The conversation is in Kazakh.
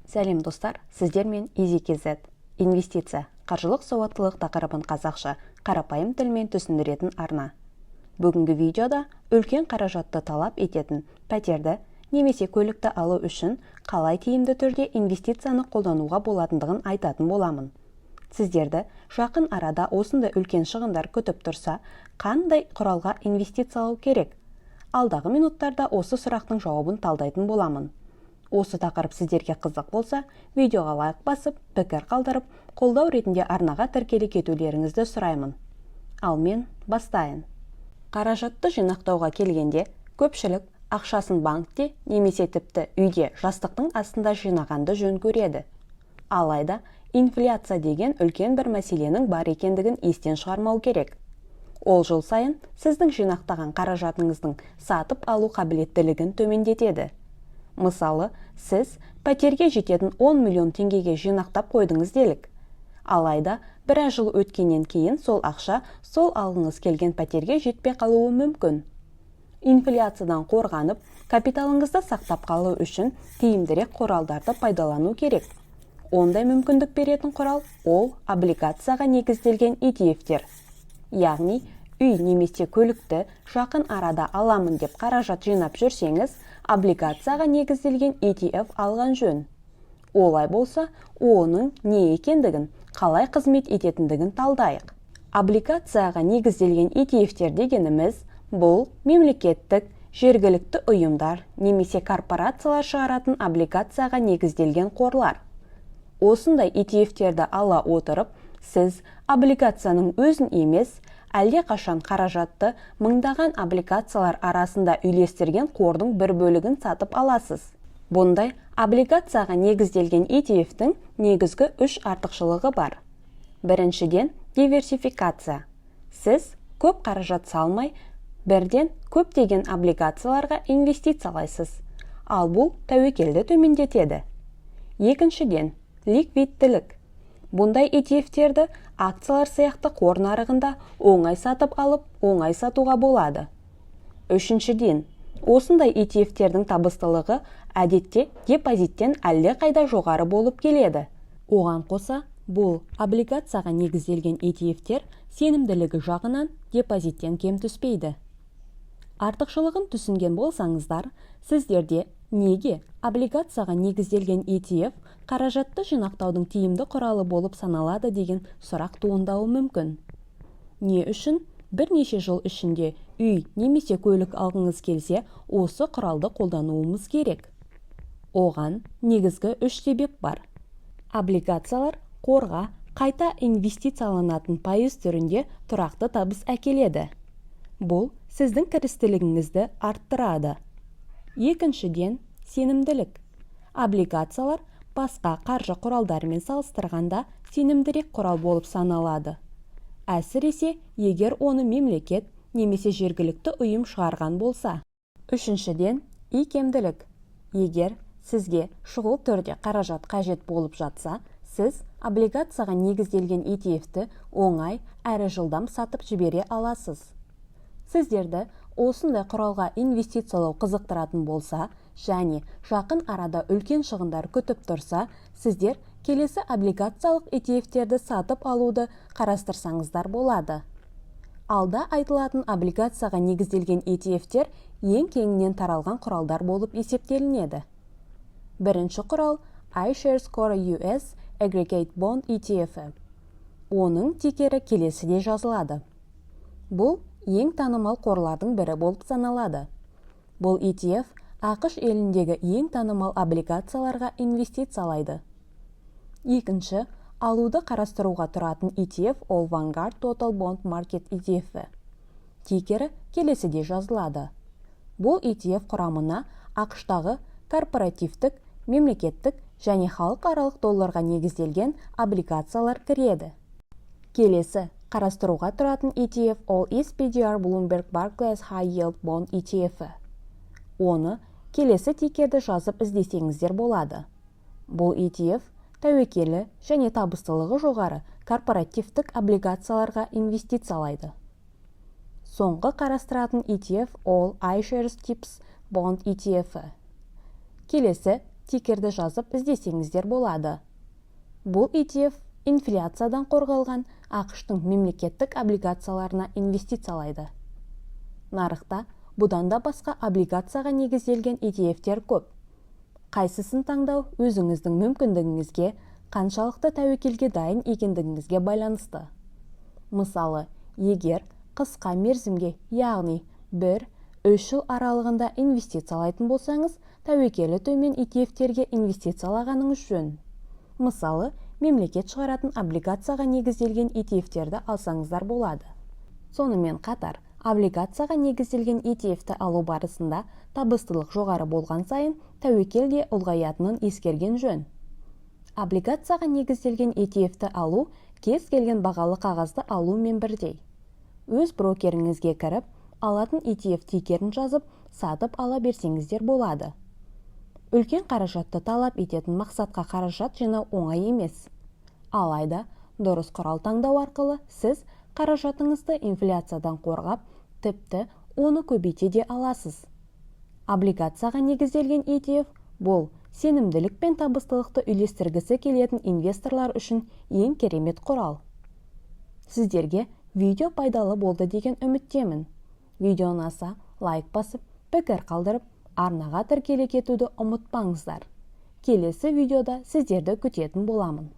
Сәлем достар, сіздермен EasyKZ. Инвестиция, қаржылық сауаттылық тақырыбын қазақша, қарапайым тілмен түсіндіретін арна. Бүгінгі видеода үлкен қаражатты талап ететін пәтерді немесе көлікті алу үшін қалай тиімді түрде инвестицияны қолдануға болатындығын айтатын боламын. Сіздерді жақын арада осындай үлкен шығындар күтіп тұрса, қандай құралға инвестициялау керек? Алдағы минуттарда осы сұрақтың жауабын талдайтын боламын. Осы тақырып сіздерге қызық болса, видеоға лайк басып, пікір қалдырып, қолдау ретінде арнаға тіркеле кетулеріңізді сұраймын. Ал мен бастайын. Қаражатты жинақтауға келгенде, көпшілік ақшасын банкте немесе тіпті үйде жастықтың астында жинағанды жөн көреді. Алайда, инфляция деген үлкен бір мәселенің бар екендігін естен шығармау керек. Ол жыл сайын сіздің жинақтаған қаражатыңыздың сатып алу қабілеттілігін төмендетеді. Мысалы, сіз пәтерге жететін 10 миллион теңгеге жинақтап қойдыңыз делік. Алайда, біраз жыл өткеннен кейін сол ақша сол алғыңыз келген пәтерге жетпей қалуы мүмкін. Инфляциядан қорғанып, капиталыңызды сақтап қалу үшін тиімдірек құралдарды пайдалану керек. Ондай мүмкіндік беретін құрал ол облигацияға негізделген ETF-тер. Яғни, үй немесе көлікті жақын арада аламын деп қаражат жинап жүрсеңіз, облигацияға негізделген ETF алған жөн. Олай болса, оның не екендігін, қалай қызмет ететіндігін талдайық. Облигацияға негізделген ETF-тер дегеніміз, бұл мемлекеттік, жергілікті ұйымдар немесе корпорациялар шығаратын облигацияға негізделген қорлар. Осындай ETF-терді ала отырып, сіз облигацияның өзін емес, әлде қашан қаражатты мыңдаған облигациялар арасында үйлестірген қордың бір бөлігін сатып аласыз. Бұндай облигацияға негізделген ETF-тің негізгі 3 артықшылығы бар. Біріншіден, диверсификация. Сіз көп қаражат салмай, бірден көптеген облигацияларға инвестициялайсыз. Ал бұл тәуекелді төмендетеді. Екіншіден, ликвидтілік. Бұндай ETF-терді акциялар сияқты қор нарығында оңай сатып алып, оңай сатуға болады. Үшіншіден, осындай ETF-тердің табыстылығы әдетте депозиттен әлде қайда жоғары болып келеді. Оған қоса, бұл облигацияға негізделген ETF-тер сенімділігі жағынан депозиттен кем түспейді. Артықшылығын түсінген болсаңыздар, сіздерде неге облигацияға негізделген ETF қаражатты жинақтаудың тиімді құралы болып саналады деген сұрақ туындауы мүмкін. Не үшін бірнеше жыл ішінде үй немесе көлік алғыңыз келсе, осы құралды қолдануымыз керек? Оған негізгі 3 себеп бар. Облигациялар қорға қайта инвестицияланатын пайыз түрінде тұрақты табыс әкеледі. Бұл сіздің кірістілігіңізді арттырады. Екіншіден, сенімділік. Облигациялар басқа қаржы құралдарымен салыстырғанда сенімдірек құрал болып саналады. Әсіресе, егер оны мемлекет немесе жергілікті ұйым шығарған болса. Үшіншіден, икемділік. Егер сізге шұғыл түрде қаражат қажет болып жатса, сіз облигацияға негізделген ETF-ті оңай әрі жылдам сатып жібере аласыз. Сіздерді осындай құралға инвестициялау қызықтыратын болса, және жақын арада үлкен шығындар күтіп тұрса, сіздер келесі облигациялық ETF-терді сатып алуды қарастырсаңыздар болады. Алда айтылатын облигацияға негізделген ETF-тер ең кеңінен таралған құралдар болып есептелінеді. Бірінші құрал iShares Core US Aggregate Bond ETF-і. Оның тикері келесіде жазылады. Бұл ең танымал қорлардың бірі болып саналады. Бұл ETF ақш еліндегі ең танымал облигацияларға инвестициялайды. Екінші, алуды қарастыруға тұратын ETF ол Vanguard Total Bond Market ETF-і. Тикері келесіде жазылады. Бұл ETF құрамына ақштағы корпоративтік, мемлекеттік және халықаралық долларға негізделген облигациялар кіреді. Келесі, қарастыруға тұратын ETF ол SPDR Bloomberg Barclays High Yield Bond ETF-і. Оны келесі тикерді жазып іздесеңіздер болады. Бұл ETF тәуекелі және табыстылығы жоғары корпоративтік облигацияларға инвестициялайды. Соңғы қарастыратын ETF ол iShares TIPS Bond ETF-і. Келесі тикерді жазып іздесеңіздер болады. Бұл ETF инфляциядан қорғалған ақш-тың мемлекеттік облигацияларына инвестициялайды. Нарықта бұдан да басқа облигацияға негізделген ETF-тер көп. Қайсысын таңдау өзіңіздің мүмкіндігіңізге, қаншалықты тәуекелге дайын екендігіңізге байланысты. Мысалы, егер қысқа мерзімге, яғни 1-3 жыл аралығында инвестициялайтын болсаңыз, тәуекелі төмен ETF-терге инвестициялағаныңыз жөн. Мысалы, мемлекет шығаратын облигацияға негізделген ETF-терді алсаңыздар болады. Сонымен қатар, облигацияға негізделген ETF-ті алу барысында табыстылық жоғары болған сайын тәуекел де ұлғаятынын ескерген жөн. Облигацияға негізделген ETF-ті алу кез келген бағалы қағазды алумен бірдей. Өз брокеріңізге кіріп, алатын ETF тикерін жазып, сатып ала берсеңіздер болады. Үлкен қаражатты талап ететін мақсатқа қаражат жинау оңай емес. Алайда, дұрыс құрал таңдау арқылы сіз қаражатыңызды инфляциядан қорғап, тіпті оны көбейте де аласыз. Облигацияға негізделген ETF бұл сенімділік пен табыстылықты үйлестіргісі келетін инвесторлар үшін ең керемет құрал. Сіздерге видео пайдалы болды деген үміттемін. Видео ұнаса, лайк басып, пікір қалдырып, арнаға тіркеле кетуді ұмытпаңыздар. Келесі видеода сіздерді күтетін боламын.